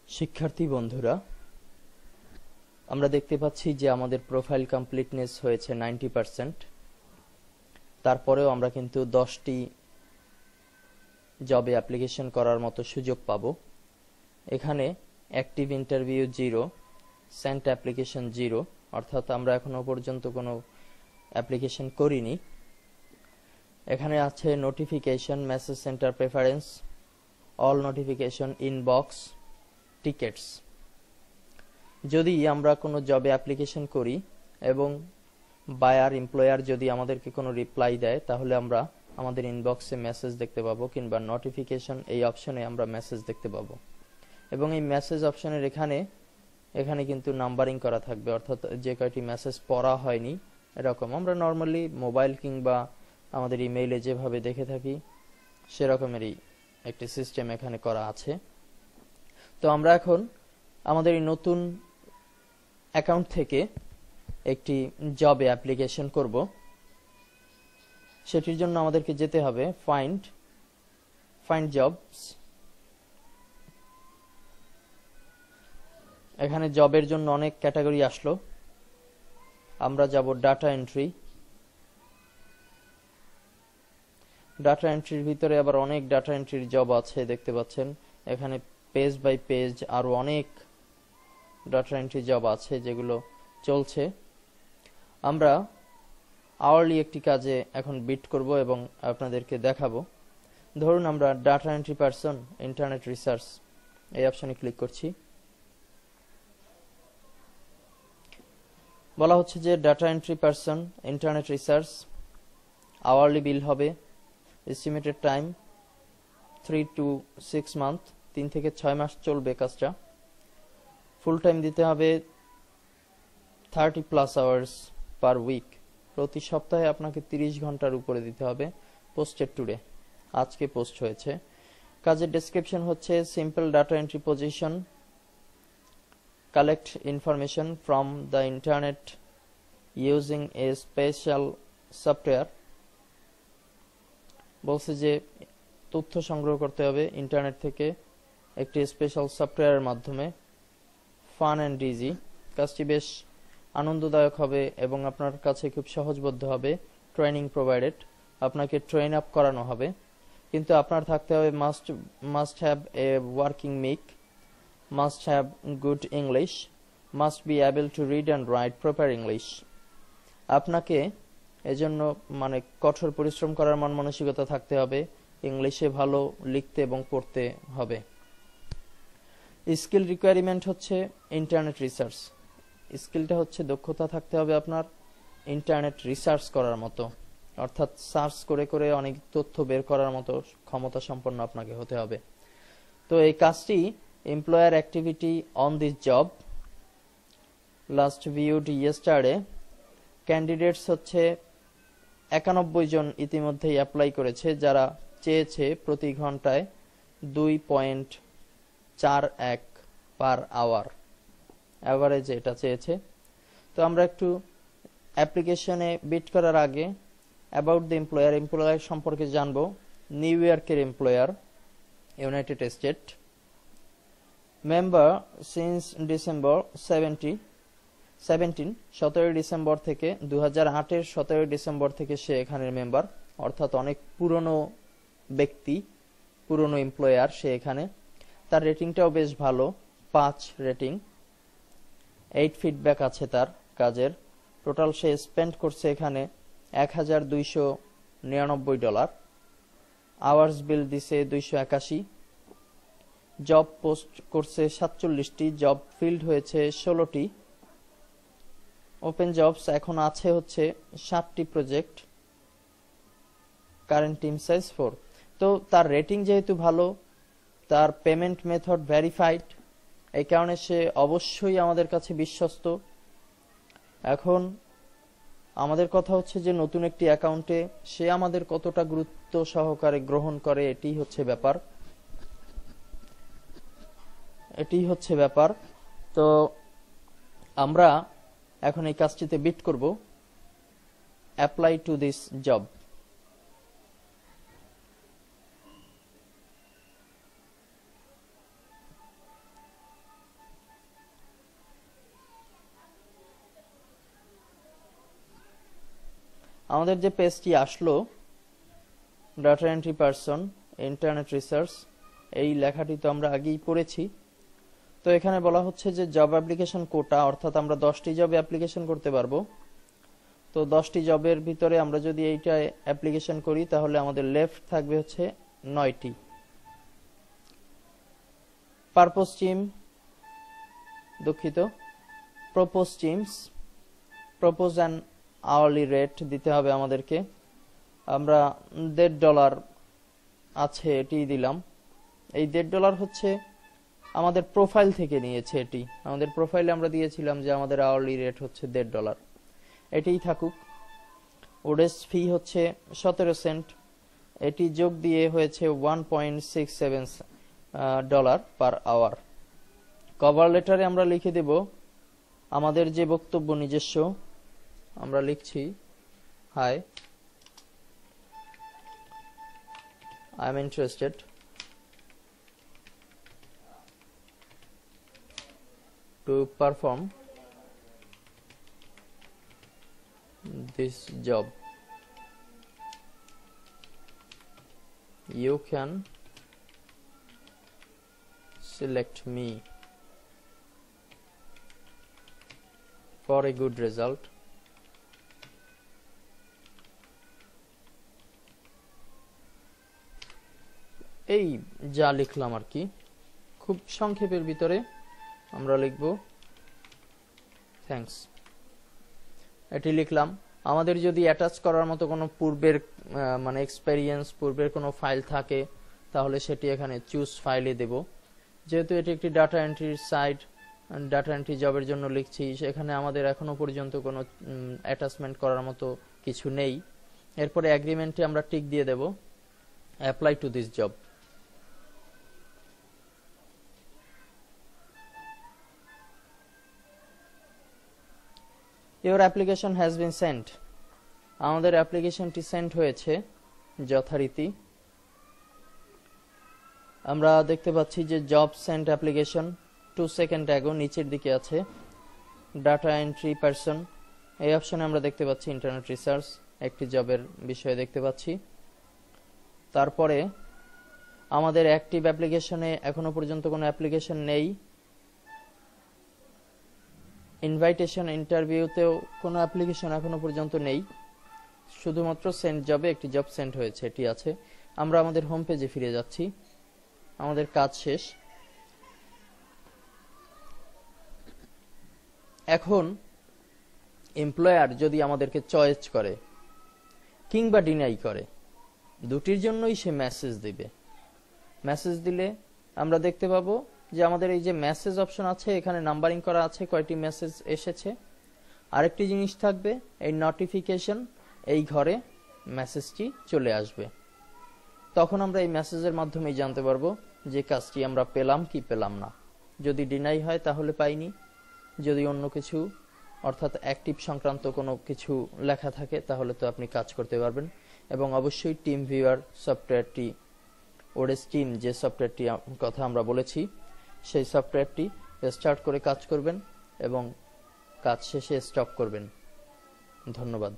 শিক্ষার্থী বন্ধুরা, আমরা দেখতে পাচ্ছি যে আমাদের প্রোফাইল কমপ্লিটনেস হয়েছে 90%। তারপরেও আমরা কিন্তু 10টি জবে অ্যাপ্লিকেশন করার মতো সুযোগ পাব। এখানে অ্যাক্টিভ ইন্টারভিউ 0, সেন্ট অ্যাপ্লিকেশন 0, অর্থাৎ আমরা এখনো পর্যন্ত কোনো অ্যাপ্লিকেশন করিনি। এখানে আছে notification, message centre preference, all notification, inbox, tickets. যদি আমরা কোনো জবে অ্যাপ্লিকেশন করি এবং বায়ার এমপ্লয়ার যদি আমাদেরকে কোনো রিপ্লাই দেয়, তাহলে আমরা আমাদের ইনবক্সে মেসেজ দেখতে পাবো, কিংবা নোটিফিকেশন এই অপশনে আমরা মেসেজ দেখতে পাবো। এবং এই মেসেজ অপশনের এখানে কিন্তু নাম্বারিং করা থাকবে, অর্থাৎ যে কয়টি মেসেজ পড়া হয়নি এরকম। আমরা নর্মালি মোবাইল কিংবা আমাদের ইমেইলে যেভাবে দেখে থাকি সেরকমেরই একটি সিস্টেম এখানে করা আছে। তো আমরা এখন আমাদের এই নতুন অ্যাকাউন্ট থেকে একটি জবে অ্যাপ্লিকেশন করব। সেটির জন্য আমাদেরকে যেতে হবে ফাইন্ড জবস। এখানে জবের জন্য অনেক ক্যাটাগরি আসলো। আমরা যাব ডাটা এন্ট্রি। ডাটা এন্ট্রির ভিতরে আবার অনেক ডাটা এন্ট্রির জব আছে, দেখতে পাচ্ছেন এখানে পেজ বাই পেজ আরো অনেক ডাটা এন্ট্রি জব আছে যেগুলো চলছে। আমরা আওয়ারলি একটি কাজে এখন বিট করব এবং আপনাদেরকে দেখাবো। ধরুন আমরা data entry person, internet research এই অপশনে ক্লিক করছি। বলা হচ্ছে যে data entry person, internet research, hourly bill হবে, এস্টিমেটেড টাইম 3 to 6 মান্থ, 3 থেকে 6 মাস চলবে কাজটা। ফুল টাইম দিতে হবে 30+ আওয়ার্স পার উইক, প্রতি সপ্তাহে আপনাকে 30 ঘন্টার উপরে দিতে হবে। পোস্টেড টুডে, আজকে পোস্ট হয়েছে। কাজের ডেসক্রিপশন হচ্ছে simple data entry position, collect information from the internet using a special software. বলছে যে তথ্য সংগ্রহ করতে হবে ইন্টারনেট থেকে একটি স্পেশাল সফটওয়্যারের মাধ্যমে। ফান অ্যান্ড ইজি, কাজটি বেশ আনন্দদায়ক হবে এবং আপনার কাছে খুব সহজবোধ্য হবে। ট্রেনিং প্রোভাইডেড, আপনাকে ট্রেন আপ করানো হবে, কিন্তু আপনার থাকতে হবে must have a working mic, must have good English, must be able to read and write proper English. আপনাকে এজন্য কঠোর পরিশ্রম করার মন মানসিকতা থাকতে হবে, ইংলিশে ভালো লিখতে এবং পড়তে হবে। স্কিল রিকোয়ারমেন্ট হচ্ছে ইন্টারনেট রিসার্চ। স্কিলটা হচ্ছে দক্ষতা থাকতে হবে আপনার ইন্টারনেট রিসার্চ করার মতো, অর্থাৎ সার্চ করে করে অনেক তথ্য বের করার মতো ক্ষমতা সম্পন্ন আপনাকে হতে হবে। তো এই কাজটি employer activity on this job last viewed yesterday. Candidates হচ্ছে 91 জন ইতিমধ্যেই অ্যাপ্লাই করেছে, যারা চেয়েছে প্রতি ঘন্টায় 2.41 পার আওয়ার, অ্যাভারেজ এটা চেয়েছে। তো আমরা একটু অ্যাপ্লিকেশনে বিট করার আগে অ্যাবাউট দ্য এমপ্লয়ার সম্পর্কে জানবো। নিউ ইয়র্কের employer, United state, member since December 17 December থেকে 2008-এর 17 ডিসেম্বর থেকে সে এখানের মেম্বার, অর্থাৎ অনেক পুরনো ব্যক্তি, পুরনো এমপ্লয়ার সে এখানে। তার রেটিংটাও বেশ ভালো, 5 রেটিং। 8 ফিডব্যাক আছে তার কাজের। টোটাল সে স্পেন্ড করছে এখানে $1,299। আওয়ার্স বিল দিছে 281। জব পোস্ট করছে 47টি, জব ফিল্ড হয়েছে 16টি। ওপেন জবস এখন আছে হচ্ছে 7টি প্রজেক্ট। Current team size 4। তো তার রেটিং যেহেতু ভালো, তার পেমেন্ট মেথড ভেরিফাইড, এই কারণে সে অবশ্যই আমাদের কাছে বিশ্বস্ত। এখন আমাদের কথা হচ্ছে যে নতুন একটি অ্যাকাউন্টে সে আমাদের কতটা গুরুত্ব সহকারে গ্রহণ করে, এটি হচ্ছে ব্যাপার। তো আমরা এখন এই কাজটিতে বিট করব, অ্যাপ্লাই টু দিস জব। আমাদের যে পেজটি আসলো data entry person internet research, এই লেখাটি তো আমরা আগেই পড়েছি। তো এখানে বলা হচ্ছে যে জব অ্যাপ্লিকেশন কোটা, অর্থাৎ আমরা 10টি জবে অ্যাপ্লিকেশন করতে পারবো। তো 10টি জবের ভিতরে আমরা যদি এইটা অ্যাপ্লিকেশন করি তাহলে আমাদের লেফট থাকবে হচ্ছে 9টি। পারপোজ টিম, দুঃখিত, propose teams, propose and hourly rate দিতে হবে আমাদেরকে। আমরা $1.5 আছে এটি দিলাম। এই $1.5 হচ্ছে আমাদের প্রোফাইল থেকে নিয়েছে। এটি আমাদের প্রোফাইলে আমরা দিয়েছিলাম যে আমাদের আওয়ারলি রেট হচ্ছে $1.5, এটিই থাকুক। ওডেস ফি হচ্ছে 17 সেন্ট, এটি যোগ দিয়ে হয়েছে $1.67 পার আওয়ার। কভার লেটারে আমরা লিখে দেব আমাদের যে বক্তব্য নিজস্ব, আমরা লিখছি high, I am interested to perform this job. You can select me for a good result. এই যা লিখলাম আর কি, খুব সংক্ষেপের ভিতরে আমরা লিখব থ্যাঙ্কস, এটি লিখলাম। আমাদের যদি অ্যাটাচ করার মতো কোনো পূর্বের মানে এক্সপেরিয়েন্স, পূর্বের কোনো ফাইল থাকে তাহলে সেটি এখানে চুজ ফাইলে দেব। যেহেতু এটি একটি ডাটা এন্ট্রির সাইট, ডাটা এন্ট্রি জবের জন্য লিখছি, সেখানে আমাদের এখনো পর্যন্ত কোনো অ্যাটাচমেন্ট করার মতো কিছু নেই। এরপরে এগ্রিমেন্টে আমরা টিক দিয়ে দেব apply to this job. Your application has been sent. আমাদের অ্যাপ্লিকেশনটি সেন্ড হয়েছে যথারীতি। আমরা দেখতে পাচ্ছি যে job sent application 2 second ago নিচের দিকে আছে। ডাটা এন্ট্রি পারসন, এই অপশনে আমরা দেখতে পাচ্ছি ইন্টারনেট রিসার্চ, একটি জবের বিষয়ে দেখতে পাচ্ছি। তারপরে আমাদের অ্যাক্টিভ অ্যাপ্লিকেশনে এখনো পর্যন্ত কোনো অ্যাপ্লিকেশন নেই। ইনভাইটেশন ইন্টারভিউতেও কোনো অ্যাপ্লিকেশন এখনো পর্যন্ত নেই, শুধুমাত্র সেন্ড জবে একটি জব সেন্ড হয়েছে, এটি আছে। আমরা আমাদের হোম পেজে ফিরে যাচ্ছি, আমাদের কাজ শেষ। এখন এমপ্লয়ার যদি আমাদেরকে চয়েস করে কিংবা ডিনাই করে, দুটির জন্যই সে মেসেজ দিবে। মেসেজ দিলে আমরা দেখতে পাবো যে আমাদের এই যে মেসেজ অপশন আছে, এখানে নাম্বারিং করা আছে কয়টি মেসেজ এসেছে। আরেকটি জিনিস থাকবে, এই নোটিফিকেশন, এই ঘরে মেসেজটি চলে আসবে। তখন আমরা এই মেসেজের মাধ্যমেই জানতে পারবো যে কাজটি আমরা পেলাম কি পেলাম না। যদি ডিনাই হয় তাহলে পাইনি, যদি অন্য কিছু অর্থাৎ অ্যাক্টিভ সংক্রান্ত কোনো কিছু লেখা থাকে তাহলে তো আপনি কাজ করতে পারবেন। এবং অবশ্যই টিম ভিউয়ার সফটওয়্যারটি, ওডেস টিম যে সফটওয়্যারটি কথা আমরা বলেছি, সেই সফটওয়্যারটি স্টার্ট করে কাজ করবেন এবং কাজ শেষে স্টপ করবেন। ধন্যবাদ।